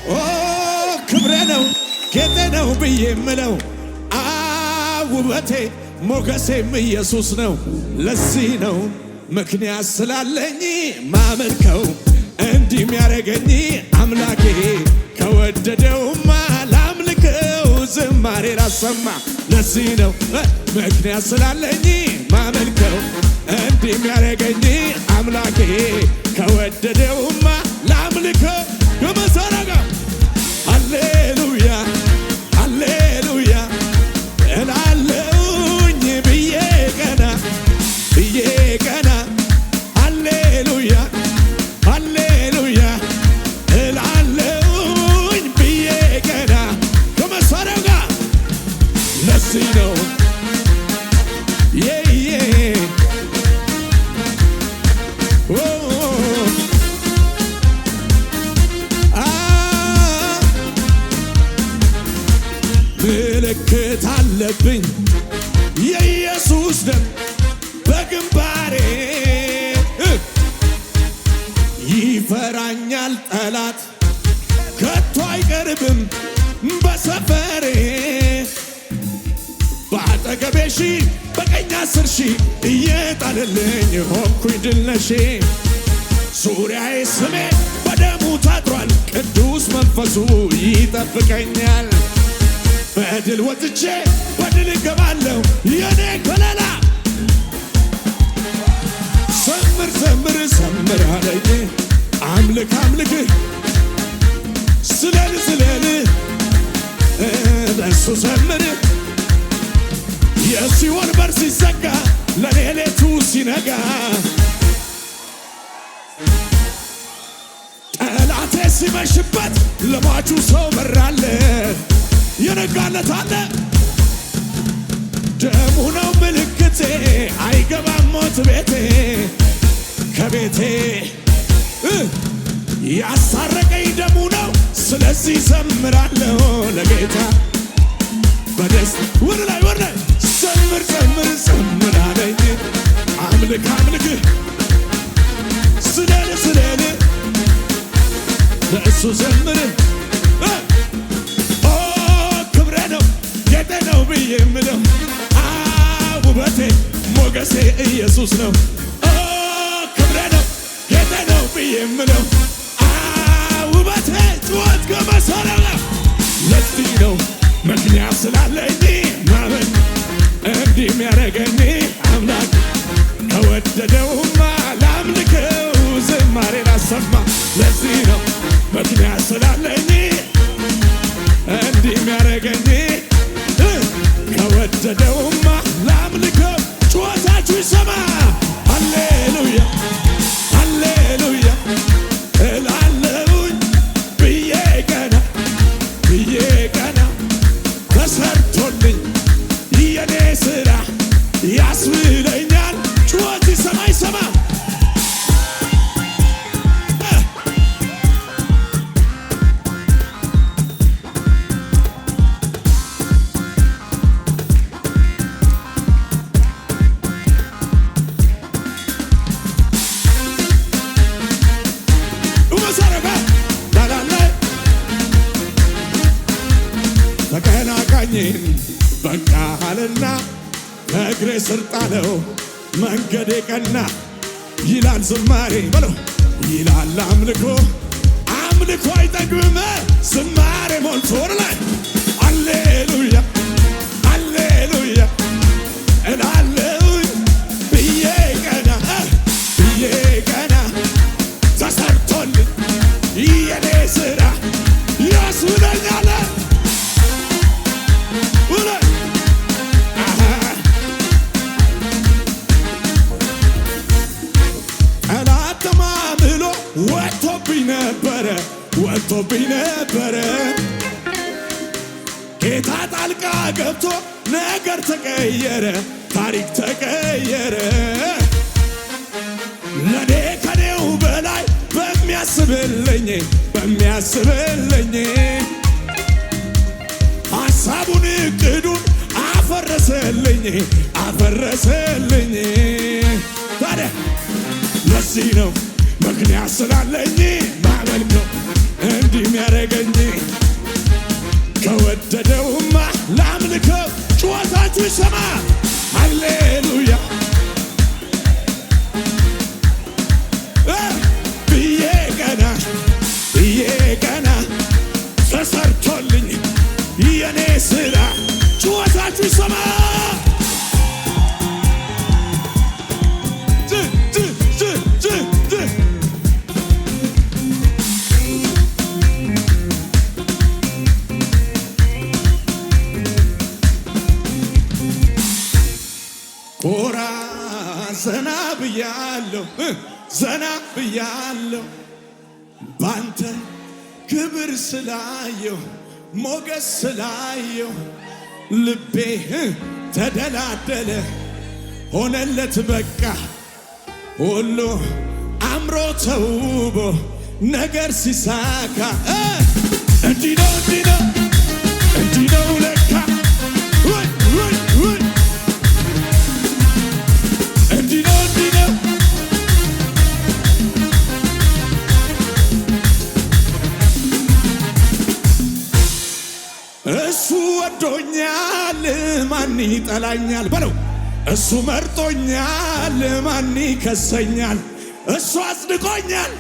ኦ ክብሬ ነው ጌጤ ነው ብዬ ምለው ውበቴ ሞገሴም ኢየሱስ ነው። ለዚህ ነው ምክንያት ስላለኝ ማመልከው እንዲህ የሚያረገኝ አምላኬ ከወደደውማ ላምልከው ዝማሬ ላሰማ። ለዚህ ነው ምክንያት ስላለኝ ማመልከው እንዲህ የሚያረገኝ አምላኬ ከወደደውማ ላምልከው ከመሰረጋ ሃሌሉያ ሃሌሉያ እላለሁኝ ብዬ ቀና ሃሌሉያ ሃሌሉያ እላለሁኝ ብዬ ቀና ከመሳሪያው ጋር ለዚህ ነው ምልክት አለብኝ የኢየሱስ ደም በግንባሬ ይፈራኛል ጠላት ከቶ አይቀርብም በሰፈሬ በአጠገቤ ሺህ በቀኝ 10 ሺህ እየጣለልኝ ሆንኩኝ ድል ነሺ። ዙሪያዬ ስሜ በደሙ ታጥሯል ቅዱስ መንፈሱ ይጠብቀኛል። በድል ወጥቼ በድል እገባለሁ የኔ ከለላ ዘምር ዘምር ዘምር አለኝ አምልክ አምልክ ስለል ስለል ለሱ ዘምር የሲኦል በር ሲዘጋ ለኔ ሌቱ ሲነጋ ጠላቴ ሲመሽበት ለሟቹ ሰው በራለ የነጋለት አለ ደሙ ነው ምልክቴ አይገባም ሞት ቤቴ ከቤቴ ያሳረቀኝ ደሙ ነው። ስለዚህ ዘምራለሁ ለጌታ በደስታ ወደ ላይ ዘምር ዘምር ዘምር አለኝ አምልክ አምልክ ስለል ስለል ለእሱ ዘምር ክብሬ ነው ጌጤ ነው ብዬ ምለው ውበቴ ሞገሴ ኢየሱስ ነው። ክብሬ ነው ጌጤ ነው ብዬ ምለው ውበቴ ጩኸት ከመሰረለ ለዚህ ነው ምክንያት ስላለኝ ማመን እንዲህ የሚያረገኝ አምላክ ከወደደውማ ላምልከው ዝማሬ ላሰማ። ለዚህ ነው ምክንያት ስላለኝ እንዲህ የሚያረገኝ ከወደደውማ ላምልከው ጩኸታችሁ ይሰማ። ሃሌሉያ ሃሌሉያ እላለሁኝ ብዬ ቀና ተሰርቶልኝ የኔ ሥራ ያስብለኛል። ጩኸት ይሰማ ይሰማ ተቀናቃኝን በቃ አለና ከእግሬ ስር ጣለው መንገዴ ቀና ይላል ዝማሬ በለው ይላል አምልኮ አምልኮ አይጠግብም ዝማሬ ሞልቶ ላይ ሃሌሉያ ሃሌሉያ እላለሁኝ ብዬ ቀና ተሰርቶልኝ የኔ ሥራ ያስብለኛል። ወጥቶብኝ ነበረ ጌታ ጣልቃ ገብቶ ነገር ተቀየረ ታሪክ ተቀየረ። ለኔ ከኔው በላይ በሚያስብልኝ ሐሳቡን እቅዱን አፈረሰልኝ ታዲያ ለዚህ ነው ምክንያት ስላለኝ ላመልከው እንዲህ የሚያደርገኝ ከወደደውማ ላምልከው። ጩኸታችሁ ይሰማ። ሃሌሉያ ብዬ ቀና ተሰርቶልኝ የኔ ሥራ። ጩኸታችሁ ይሰማ። ኮራ ዘና ብያለሁ ዘና ብያለሁ ባንተ ክብር ስላየሁ ሞገስ ስላየሁ ልቤ ተደላደለ ሆነለት በቃ ሁሉ አምሮ ተውቦ ነገር ሲሳካ እንዲህ ነው እንዲህ ነው እንዲህ ነው ለካ እንዲህ ነው እንዲህ ነው እሱ ወዶኛል ማን ይጠላኛል በለው። እሱ መርጦኛል ማን ይከሰኛል? እሱ አጽድቆኛል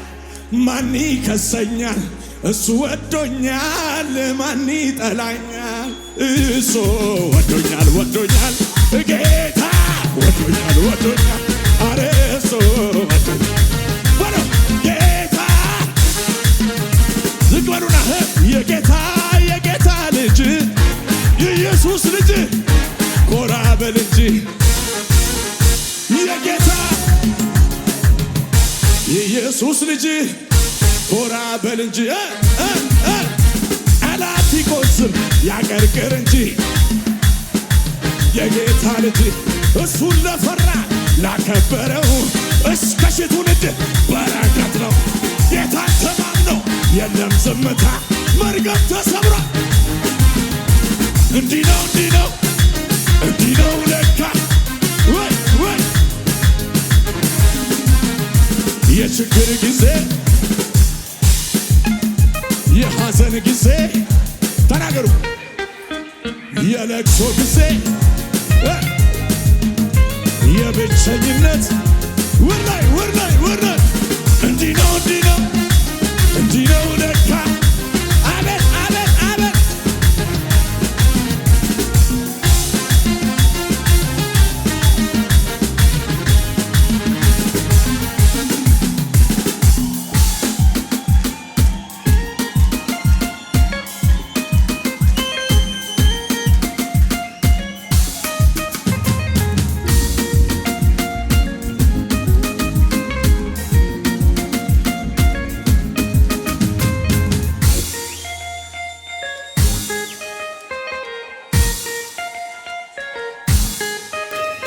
ማን ይከሰኛል? እሱ ወዶኛል ማን ይጠላኛል? እሱ ወዶኛል ወዶኛል ጌታ ወዶኛል ወዶኛል አረ እሱ ወዶኛል በለው ጌታ ዝቅ በሉና የጌታ ልጅ የኢየሱስ ልጅ ኮራ በል እንጂ የጌታ የኢየሱስ ልጅ ኮራ በል እንጂ ጠላት ይቆስም ያቀርቅር እንጂ የጌታ ልጅ እሱን ለፈራ ላከበረው እስከ ሺህ ትውልድ በረከት ነው። ጌታን ተማምኖ የለም ዝምታ መርገም ተሰብሯል። እንዲህ ነው እንዲህ ነው እንዲህ ነው ለካ ወይ ወይ የችግር ጊዜ የሐዘን ጊዜ ተናገሩ የለቅሶ ጊዜ የብቸኝነት ወርላይ እንዲህ ነው እንዲህ ነው እንዲህ ነው ለካ አቤት አቤት አቤት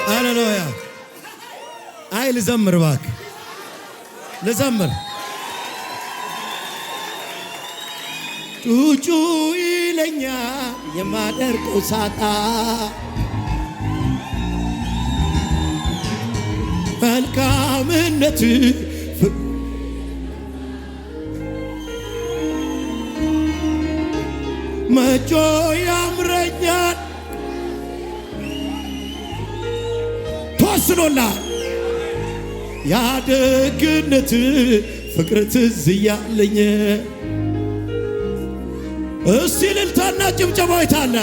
ሃሌሉያ አይ ልዘምር እባክህ ልዘምር ጩጩ ይለኛል የማደርገው ሳጣ መልካምነት መጮ ያምረኛል ተወስኖላል ያደግነት ፍቅር ትዝ እያለኝ እስቲ እልልታና ጭብጨባው ይታለ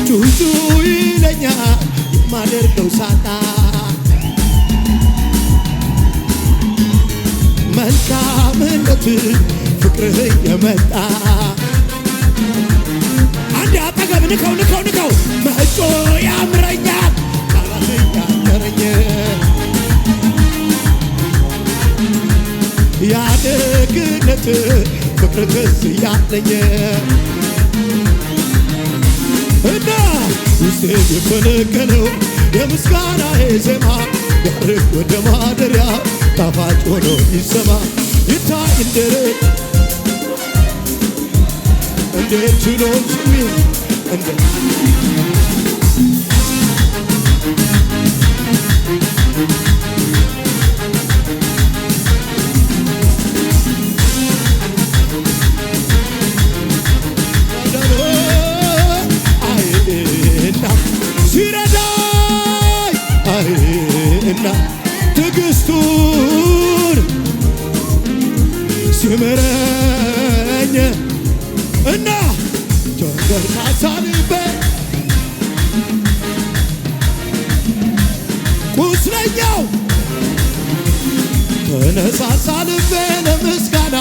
ጩጩ ይለኛል የማደርገው ሳጣ መልካምነት ፍቅርህ የመጣ አንድ አጠገብ ንከው መጮ ያምረኛል ቃላት ያገረኝ ያደግነት ፍቅር ትዝ ያለኝ እና ውስጤ የፈነቀለው የምስጋናዬ ዜማ ያርግ ወደ ማደሪያ ጣፋጭ ሆኖ ይሰማ ይታይ እንዴት ችሎ ዝም ሲረዳኝ እና ትዕግስቱን ሲምረኝ እና ተገርማሳልበ ቁስለኛው ተነሳሳ ልቤ ለምስጋና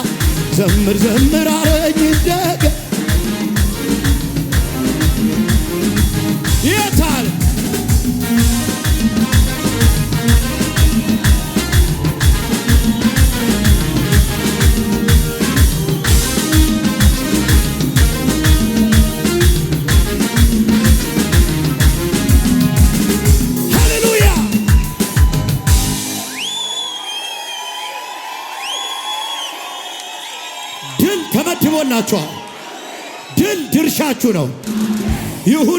ዘምር ዘምር አለኝ እንደገ የታል ሃሌሉያ ድል ተመድቦላችኋል። ድል ድርሻችሁ ነው። ይሁን